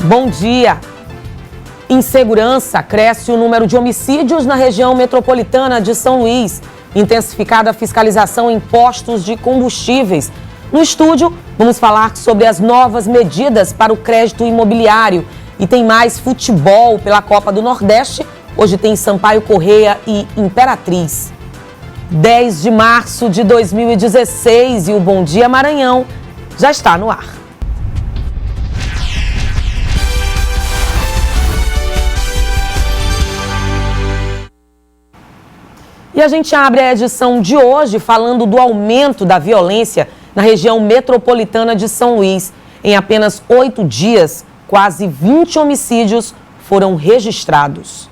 Bom dia. Insegurança, cresce o número de homicídios na região metropolitana de São Luís. Intensificada a fiscalização em postos de combustíveis. No estúdio, vamos falar sobre as novas medidas para o crédito imobiliário. E tem mais futebol pela Copa do Nordeste. Hoje tem Sampaio Corrêa e Imperatriz. 10 de março de 2016 e o Bom Dia Maranhão já está no ar. E a gente abre a edição de hoje falando do aumento da violência na região metropolitana de São Luís. Em apenas 8 dias, quase 20 homicídios foram registrados.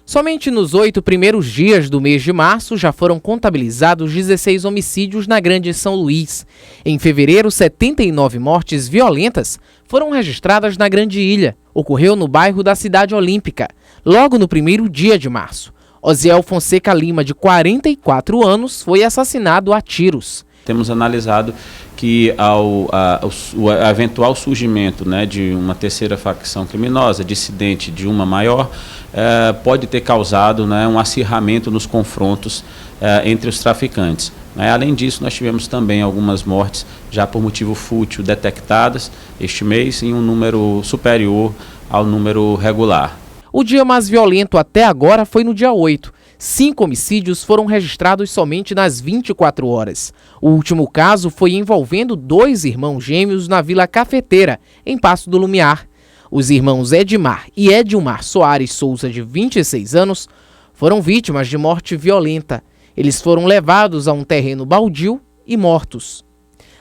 Somente nos 8 primeiros dias do mês de março já foram contabilizados 16 homicídios na Grande São Luís. Em fevereiro, 79 mortes violentas foram registradas na Grande Ilha. Ocorreu no bairro da Cidade Olímpica, logo no primeiro dia de março. Osiel Fonseca Lima, de 44 anos, foi assassinado a tiros. Temos analisado que o eventual surgimento, de uma terceira facção criminosa, dissidente de uma maior, pode ter causado um acirramento nos confrontos entre os traficantes. Além disso, nós tivemos também algumas mortes já por motivo fútil detectadas este mês em um número superior ao número regular. O dia mais violento até agora foi no dia 8. 5 homicídios foram registrados somente nas 24 horas. O último caso foi envolvendo 2 irmãos gêmeos na Vila Cafeteira, em Passo do Lumiar. Os irmãos Edmar e Edilmar Soares Souza, de 26 anos, foram vítimas de morte violenta. Eles foram levados a um terreno baldio e mortos.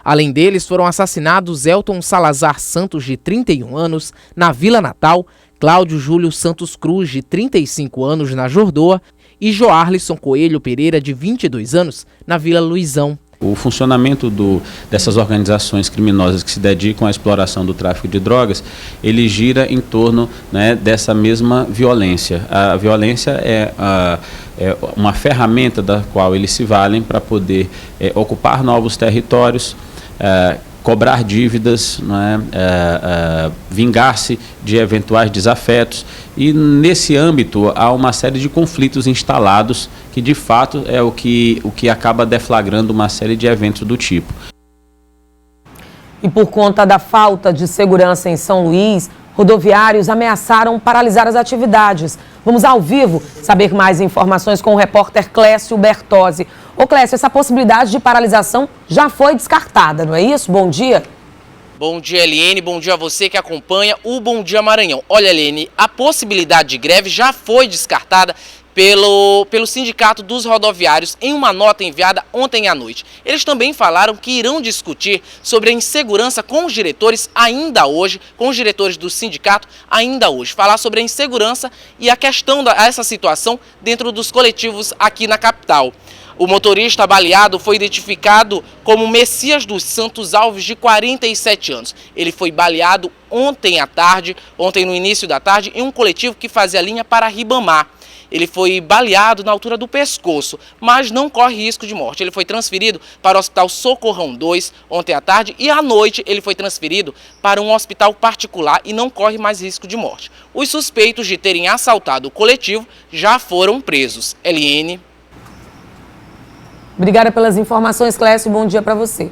Além deles, foram assassinados Elton Salazar Santos, de 31 anos, na Vila Natal, Cláudio Júlio Santos Cruz, de 35 anos, na Jordoa, e Joarlisson Coelho Pereira, de 22 anos, na Vila Luizão. O funcionamento dessas organizações criminosas que se dedicam à exploração do tráfico de drogas, ele gira em torno dessa mesma violência. A violência é uma ferramenta da qual eles se valem para poder ocupar novos territórios, cobrar dívidas, vingar-se de eventuais desafetos, e nesse âmbito há uma série de conflitos instalados que de fato é o que acaba deflagrando uma série de eventos do tipo. E por conta da falta de segurança em São Luís, rodoviários ameaçaram paralisar as atividades. Vamos ao vivo saber mais informações com o repórter Clécio Bertozzi. Ô Clécio, essa possibilidade de paralisação já foi descartada, não é isso? Bom dia. Bom dia, Eliene. Bom dia a você que acompanha o Bom Dia Maranhão. Olha, Eliene, a possibilidade de greve já foi descartada pelo Sindicato dos Rodoviários em uma nota enviada ontem à noite. Eles também falaram que irão discutir sobre a insegurança com os diretores ainda hoje, com os diretores do sindicato ainda hoje. Falar sobre a insegurança e a questão dessa situação dentro dos coletivos aqui na capital. O motorista baleado foi identificado como Messias dos Santos Alves, de 47 anos. Ele foi baleado ontem no início da tarde, em um coletivo que fazia linha para Ribamar. Ele foi baleado na altura do pescoço, mas não corre risco de morte. Ele foi transferido para o Hospital Socorrão 2 ontem à tarde e à noite ele foi transferido para um hospital particular e não corre mais risco de morte. Os suspeitos de terem assaltado o coletivo já foram presos. Eliene. Obrigada pelas informações, Clécio. Bom dia para você.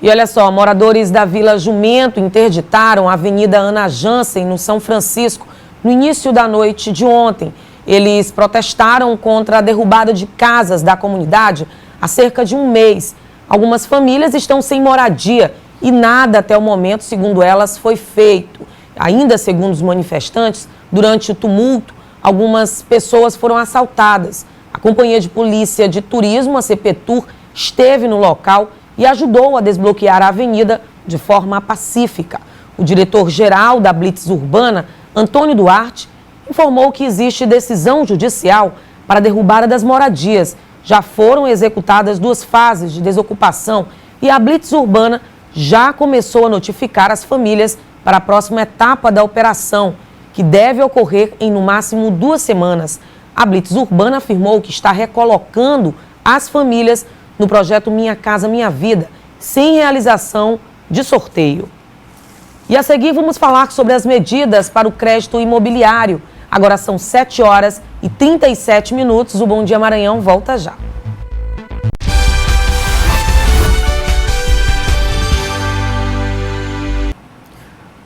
E olha só, moradores da Vila Jumento interditaram a Avenida Ana Jansen, no São Francisco, no início da noite de ontem. Eles protestaram contra a derrubada de casas da comunidade há cerca de um mês. Algumas famílias estão sem moradia e nada até o momento, segundo elas, foi feito. Ainda segundo os manifestantes, durante o tumulto, algumas pessoas foram assaltadas. A Companhia de Polícia de Turismo, a CPTUR, esteve no local e ajudou a desbloquear a avenida de forma pacífica. O diretor-geral da Blitz Urbana, Antônio Duarte, informou que existe decisão judicial para a derrubada das moradias. Já foram executadas 2 fases de desocupação e a Blitz Urbana já começou a notificar as famílias para a próxima etapa da operação, que deve ocorrer em no máximo 2 semanas. A Blitz Urbana afirmou que está recolocando as famílias no projeto Minha Casa Minha Vida, sem realização de sorteio. E a seguir vamos falar sobre as medidas para o crédito imobiliário. Agora são 7h37. O Bom Dia Maranhão volta já.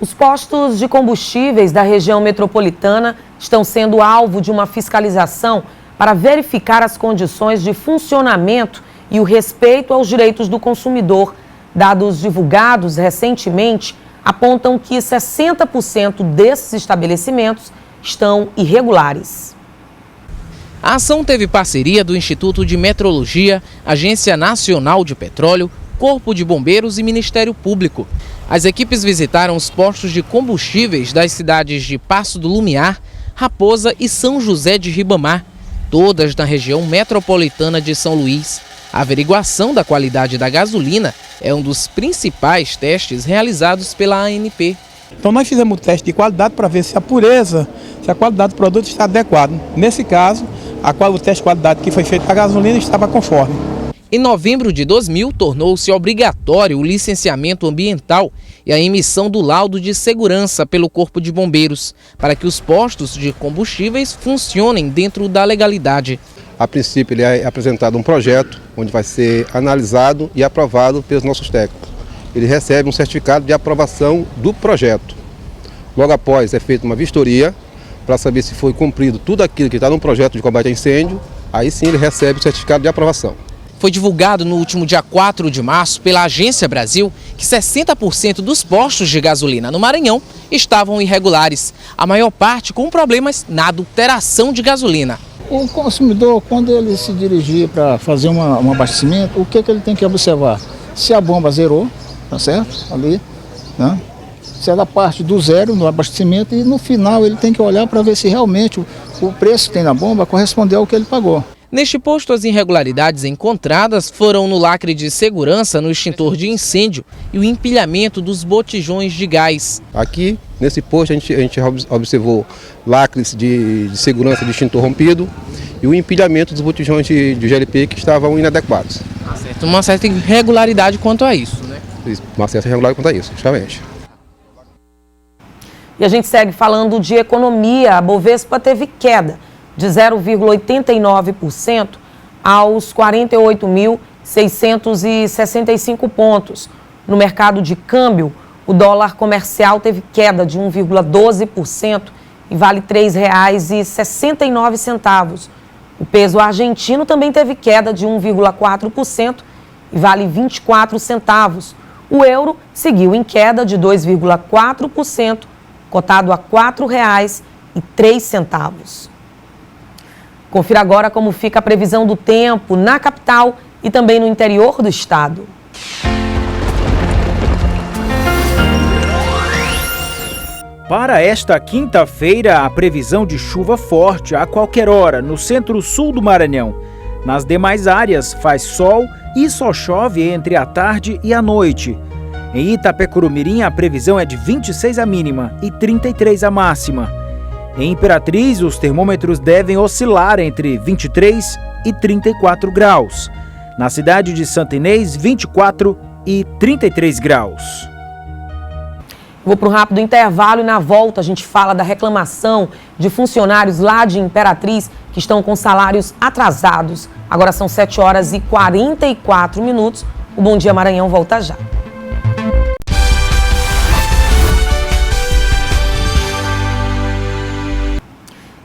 Os postos de combustíveis da região metropolitana estão sendo alvo de uma fiscalização para verificar as condições de funcionamento e o respeito aos direitos do consumidor. Dados divulgados recentemente apontam que 60% desses estabelecimentos estão irregulares. A ação teve parceria do Instituto de Metrologia, Agência Nacional de Petróleo, Corpo de Bombeiros e Ministério Público. As equipes visitaram os postos de combustíveis das cidades de Paço do Lumiar, Raposa e São José de Ribamar, todas na região metropolitana de São Luís. A averiguação da qualidade da gasolina é um dos principais testes realizados pela ANP. Então nós fizemos o teste de qualidade para ver se a pureza, se a qualidade do produto está adequada. Nesse caso, o teste de qualidade que foi feito para a gasolina estava conforme. Em novembro de 2000, tornou-se obrigatório o licenciamento ambiental e a emissão do laudo de segurança pelo Corpo de Bombeiros, para que os postos de combustíveis funcionem dentro da legalidade. A princípio, ele é apresentado um projeto onde vai ser analisado e aprovado pelos nossos técnicos. Ele recebe um certificado de aprovação do projeto. Logo após, é feita uma vistoria para saber se foi cumprido tudo aquilo que está no projeto de combate a incêndio. Aí sim ele recebe o certificado de aprovação. Foi divulgado no último dia 4 de março pela Agência Brasil que 60% dos postos de gasolina no Maranhão estavam irregulares, a maior parte com problemas na adulteração de gasolina. O consumidor, quando ele se dirigir para fazer um abastecimento, o que ele tem que observar? Se a bomba zerou, tá certo? Ali, né? Se ela parte do zero no abastecimento e no final ele tem que olhar para ver se realmente o preço que tem na bomba corresponde ao que ele pagou. Neste posto, as irregularidades encontradas foram no lacre de segurança no extintor de incêndio e o empilhamento dos botijões de gás. Aqui, nesse posto, a gente observou lacres de segurança de extintor rompido e o empilhamento dos botijões de GLP que estavam inadequados. Uma certa irregularidade quanto a isso, né? Uma certa irregularidade quanto a isso, justamente. E a gente segue falando de economia. A Bovespa teve queda de 0,89% aos 48.665 pontos. No mercado de câmbio, o dólar comercial teve queda de 1,12% e vale R$ 3,69. O peso argentino também teve queda de 1,4% e vale 24 centavos. O euro seguiu em queda de 2,4%, cotado a R$ 4,03. Confira agora como fica a previsão do tempo na capital e também no interior do estado. Para esta quinta-feira, a previsão de chuva forte a qualquer hora no centro-sul do Maranhão. Nas demais áreas, faz sol e só chove entre a tarde e a noite. Em Itapecurumirim, a previsão é de 26 a mínima e 33 a máxima. Em Imperatriz, os termômetros devem oscilar entre 23 e 34 graus. Na cidade de Santa Inês, 24 e 33 graus. Vou para um rápido intervalo e na volta a gente fala da reclamação de funcionários lá de Imperatriz que estão com salários atrasados. Agora são 7h44. O Bom Dia Maranhão volta já.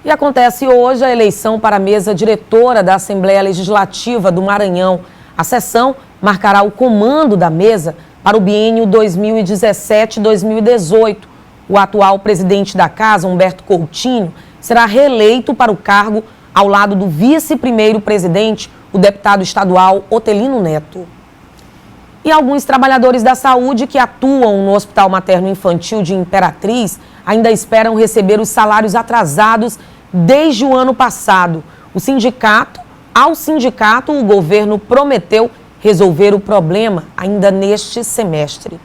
E acontece hoje a eleição para a mesa diretora da Assembleia Legislativa do Maranhão. A sessão marcará o comando da mesa para o biênio 2017-2018. O atual presidente da casa, Humberto Coutinho, será reeleito para o cargo ao lado do vice-primeiro presidente, o deputado estadual Otelino Neto. E alguns trabalhadores da saúde que atuam no Hospital Materno Infantil de Imperatriz ainda esperam receber os salários atrasados desde o ano passado. Ao sindicato, o governo prometeu resolver o problema ainda neste semestre.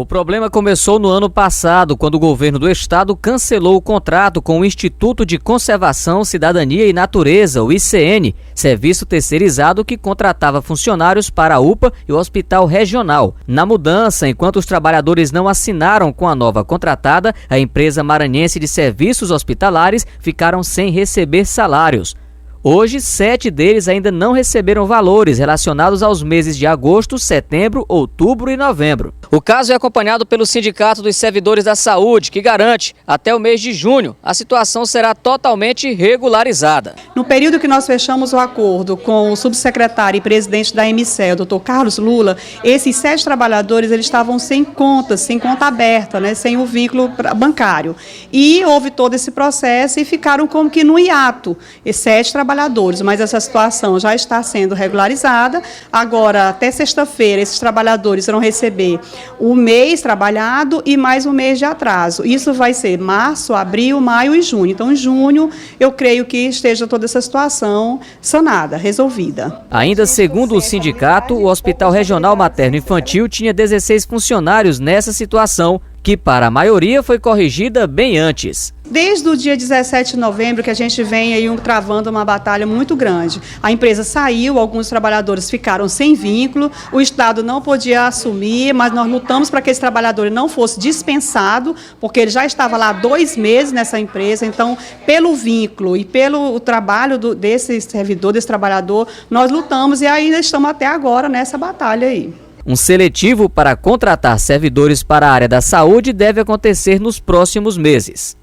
O problema começou no ano passado, quando o governo do estado cancelou o contrato com o Instituto de Conservação, Cidadania e Natureza, o ICN, serviço terceirizado que contratava funcionários para a UPA e o Hospital Regional. Na mudança, enquanto os trabalhadores não assinaram com a nova contratada, a empresa maranhense de serviços hospitalares ficaram sem receber salários. Hoje, 7 deles ainda não receberam valores relacionados aos meses de agosto, setembro, outubro e novembro. O caso é acompanhado pelo Sindicato dos Servidores da Saúde, que garante, até o mês de junho, a situação será totalmente regularizada. No período que nós fechamos o acordo com o subsecretário e presidente da MCE, o Dr. Carlos Lula, esses 7 trabalhadores eles estavam sem conta aberta, né, sem o vínculo bancário. E houve todo esse processo e ficaram como que no hiato, esses 7 trabalhadores, mas essa situação já está sendo regularizada. Agora, até sexta-feira, esses trabalhadores vão receber o mês trabalhado e mais um mês de atraso. Isso vai ser março, abril, maio e junho. Então, em junho, eu creio que esteja toda essa situação sanada, resolvida. Ainda segundo o sindicato, o Hospital Regional Materno Infantil tinha 16 funcionários nessa situação, que para a maioria foi corrigida bem antes. Desde o dia 17 de novembro que a gente vem aí travando uma batalha muito grande. A empresa saiu, alguns trabalhadores ficaram sem vínculo, o Estado não podia assumir, mas nós lutamos para que esse trabalhador não fosse dispensado, porque ele já estava lá 2 meses nessa empresa. Então, pelo vínculo e pelo trabalho desse servidor, desse trabalhador, nós lutamos e ainda estamos até agora nessa batalha aí. Um seletivo para contratar servidores para a área da saúde deve acontecer nos próximos meses.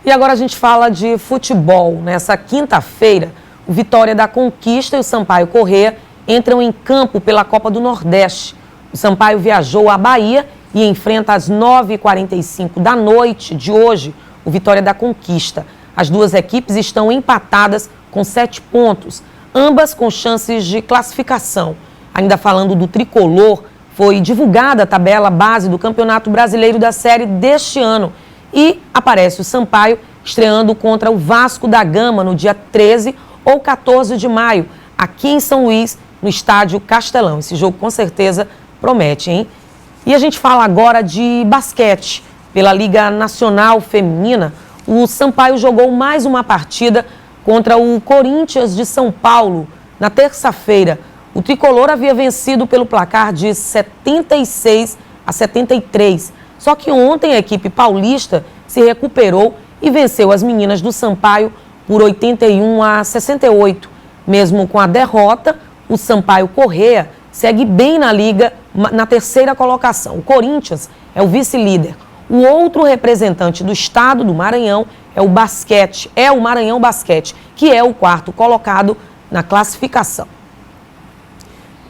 E agora a gente fala de futebol. Nessa quinta-feira, o Vitória da Conquista e o Sampaio Corrêa entram em campo pela Copa do Nordeste. O Sampaio viajou à Bahia e enfrenta às 9h45 da noite de hoje o Vitória da Conquista. As duas equipes estão empatadas com 7 pontos, ambas com chances de classificação. Ainda falando do tricolor, foi divulgada a tabela base do Campeonato Brasileiro da Série deste ano. E aparece o Sampaio estreando contra o Vasco da Gama no dia 13 ou 14 de maio, aqui em São Luís, no estádio Castelão. Esse jogo com certeza promete, hein? E a gente fala agora de basquete. Pela Liga Nacional Feminina, o Sampaio jogou mais uma partida contra o Corinthians de São Paulo na terça-feira. O tricolor havia vencido pelo placar de 76-73. Só que ontem a equipe paulista se recuperou e venceu as meninas do Sampaio por 81-68. Mesmo com a derrota, o Sampaio Corrêa segue bem na liga, na terceira colocação. O Corinthians é o vice-líder. O outro representante do estado do Maranhão é o Maranhão Basquete, que é o 4º colocado na classificação.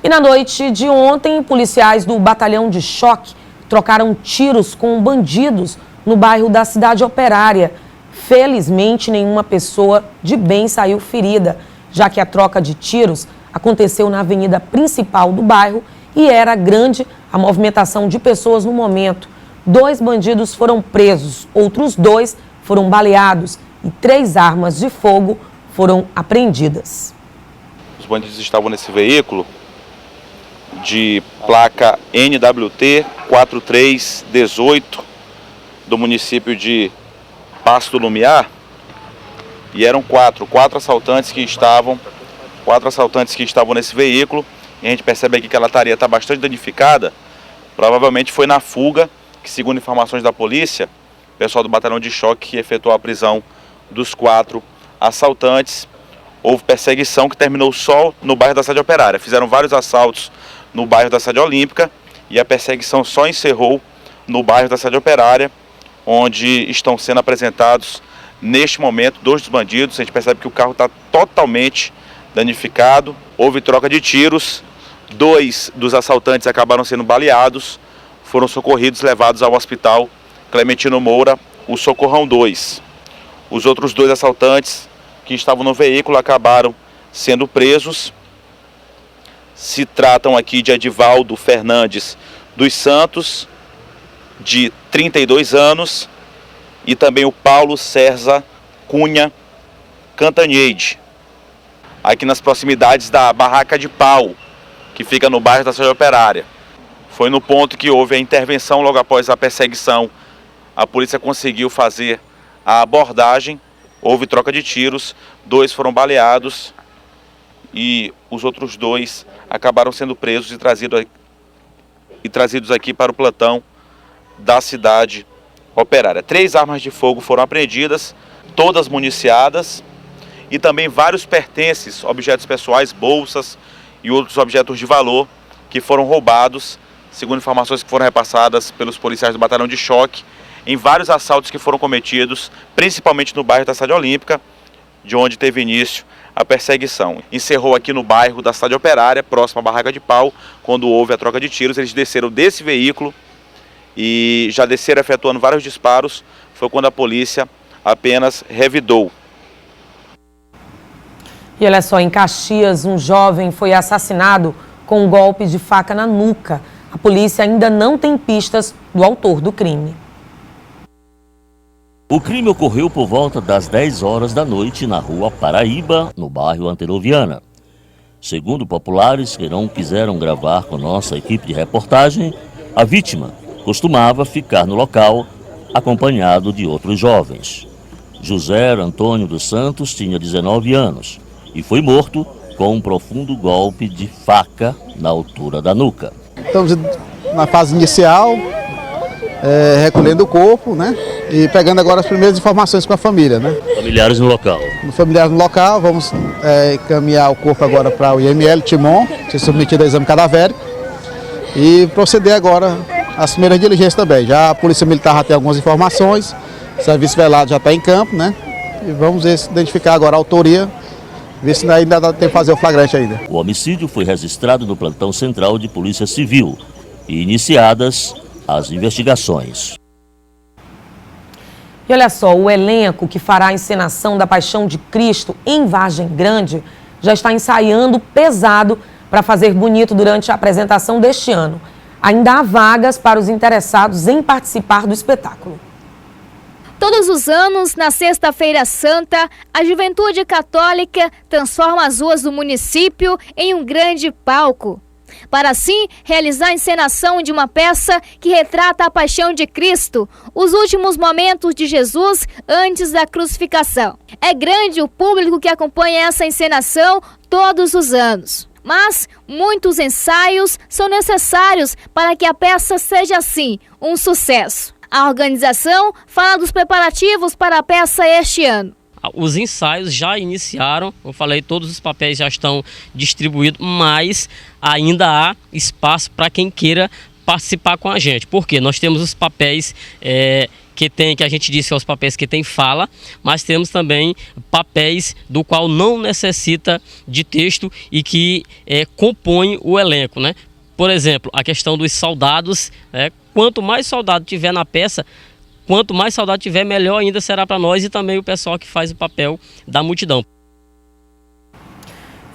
E na noite de ontem, policiais do Batalhão de Choque trocaram tiros com bandidos no bairro da Cidade Operária. Felizmente, nenhuma pessoa de bem saiu ferida, já que a troca de tiros aconteceu na avenida principal do bairro e era grande a movimentação de pessoas no momento. 2 bandidos foram presos, outros 2 foram baleados e 3 armas de fogo foram apreendidas. Os bandidos estavam nesse veículo de placa NWT 4318 do município de Passo do Lumiar, e eram quatro assaltantes que estavam nesse veículo. E a gente percebe aqui que a lataria está bastante danificada. Provavelmente foi na fuga que, segundo informações da polícia, o pessoal do Batalhão de Choque efetuou a prisão dos 4 assaltantes. Houve perseguição que terminou só no bairro da Cidade Operária. Fizeram vários assaltos no bairro da Cidade Olímpica e a perseguição só encerrou no bairro da Cidade Operária, onde estão sendo apresentados, neste momento, 2 dos bandidos. A gente percebe que o carro está totalmente danificado. Houve troca de tiros, 2 dos assaltantes acabaram sendo baleados, foram socorridos, levados ao hospital Clementino Moura, o Socorrão 2. Os outros 2 assaltantes que estavam no veículo acabaram sendo presos. Se tratam aqui de Edivaldo Fernandes dos Santos, de 32 anos, e também o Paulo César Cunha Cantanhede, aqui nas proximidades da Barraca de Pau, que fica no bairro da Cidade Operária. Foi no ponto que houve a intervenção logo após a perseguição. A polícia conseguiu fazer a abordagem, houve troca de tiros, 2 foram baleados e os outros 2 acabaram sendo presos e trazidos aqui para o plantão da cidade operária. 3 armas de fogo foram apreendidas, todas municiadas, e também vários pertences, objetos pessoais, bolsas e outros objetos de valor que foram roubados, segundo informações que foram repassadas pelos policiais do Batalhão de Choque, em vários assaltos que foram cometidos, principalmente no bairro da Cidade Olímpica, de onde teve início a perseguição. Encerrou aqui no bairro da Cidade Operária, próximo à Barraca de Pau, quando houve a troca de tiros. Eles desceram desse veículo e já desceram efetuando vários disparos. Foi quando a polícia apenas revidou. E olha só, em Caxias, um jovem foi assassinado com um golpe de faca na nuca. A polícia ainda não tem pistas do autor do crime. O crime ocorreu por volta das 10 horas da noite na rua Paraíba, no bairro Anteroviana. Segundo populares que não quiseram gravar com nossa equipe de reportagem, a vítima costumava ficar no local acompanhado de outros jovens. José Antônio dos Santos tinha 19 anos e foi morto com um profundo golpe de faca na altura da nuca. Estamos na fase inicial, recolhendo o corpo, né? E pegando agora as primeiras informações com a família, né? Familiares no local. Familiares no local, vamos encaminhar o corpo agora para o IML Timon, ser submetido a exame cadavérico e proceder agora às primeiras diligências também. Já a Polícia Militar já tem algumas informações, o Serviço Velado já está em campo, né? E vamos identificar agora a autoria, ver se ainda dá tempo de fazer o flagrante ainda. O homicídio foi registrado no plantão central de Polícia Civil e iniciadas as investigações. E olha só, o elenco que fará a encenação da Paixão de Cristo em Vargem Grande já está ensaiando pesado para fazer bonito durante a apresentação deste ano. Ainda há vagas para os interessados em participar do espetáculo. Todos os anos, na Sexta-feira Santa, a Juventude Católica transforma as ruas do município em um grande palco, para assim realizar a encenação de uma peça que retrata a paixão de Cristo, os últimos momentos de Jesus antes da crucificação. É grande o público que acompanha essa encenação todos os anos, mas muitos ensaios são necessários para que a peça seja assim um sucesso. A organização fala dos preparativos para a peça este ano. Os ensaios já iniciaram, eu falei, todos os papéis já estão distribuídos, mas ainda há espaço para quem queira participar com a gente. Porque nós temos os papéis que a gente disse que são os papéis que tem fala, mas temos também papéis do qual não necessita de texto e que compõem o elenco, né? Por exemplo, a questão dos soldados, quanto mais soldado tiver na peça, quanto mais soldado tiver, melhor ainda será para nós e também o pessoal que faz o papel da multidão.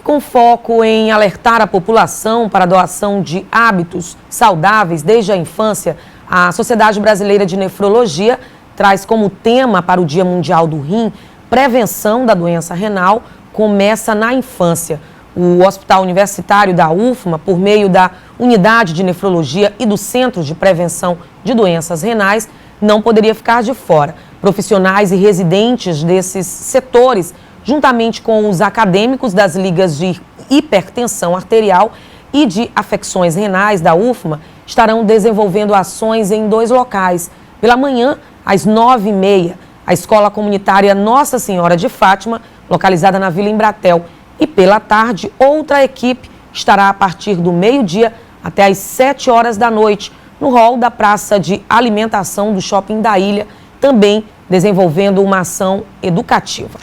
Com foco em alertar a população para a doação de hábitos saudáveis desde a infância, a Sociedade Brasileira de Nefrologia traz como tema para o Dia Mundial do Rim, prevenção da doença renal começa na infância. O Hospital Universitário da UFMA, por meio da Unidade de Nefrologia e do Centro de Prevenção de Doenças Renais, não poderia ficar de fora. Profissionais e residentes desses setores, juntamente com os acadêmicos das ligas de hipertensão arterial e de afecções renais da UFMA, estarão desenvolvendo ações em 2 locais. Pela manhã, às 9h30, a Escola Comunitária Nossa Senhora de Fátima, localizada na Vila Embratel. E pela tarde, outra equipe estará a partir do meio-dia até às 7 horas da noite, no hall da Praça de Alimentação do Shopping da Ilha, também desenvolvendo uma ação educativa.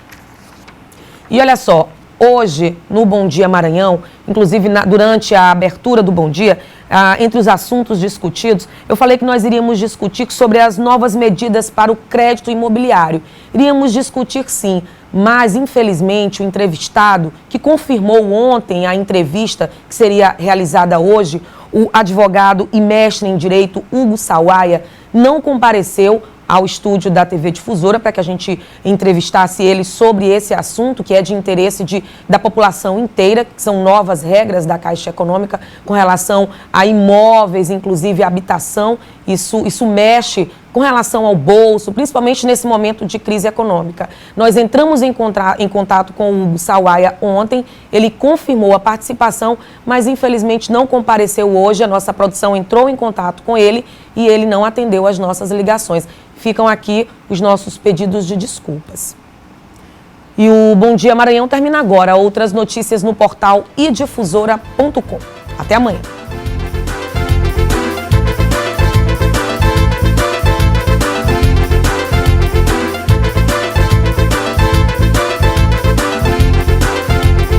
E olha só, hoje no Bom Dia Maranhão, inclusive durante a abertura do Bom Dia, entre os assuntos discutidos, eu falei que nós iríamos discutir sobre as novas medidas para o crédito imobiliário. Iríamos discutir sim, mas infelizmente o entrevistado, que confirmou ontem a entrevista que seria realizada hoje, o advogado e mestre em Direito Hugo Sawaia, não compareceu ao estúdio da TV Difusora para que a gente entrevistasse ele sobre esse assunto que é de interesse da população inteira, que são novas regras da Caixa Econômica com relação a imóveis, inclusive habitação. Isso mexe com relação ao bolso, principalmente nesse momento de crise econômica. Nós entramos em contato com o Hugo Sawaia ontem, ele confirmou a participação, mas infelizmente não compareceu hoje. A nossa produção entrou em contato com ele e ele não atendeu as nossas ligações. Ficam aqui os nossos pedidos de desculpas. E o Bom Dia Maranhão termina agora. Outras notícias no portal idifusora.com. Até amanhã.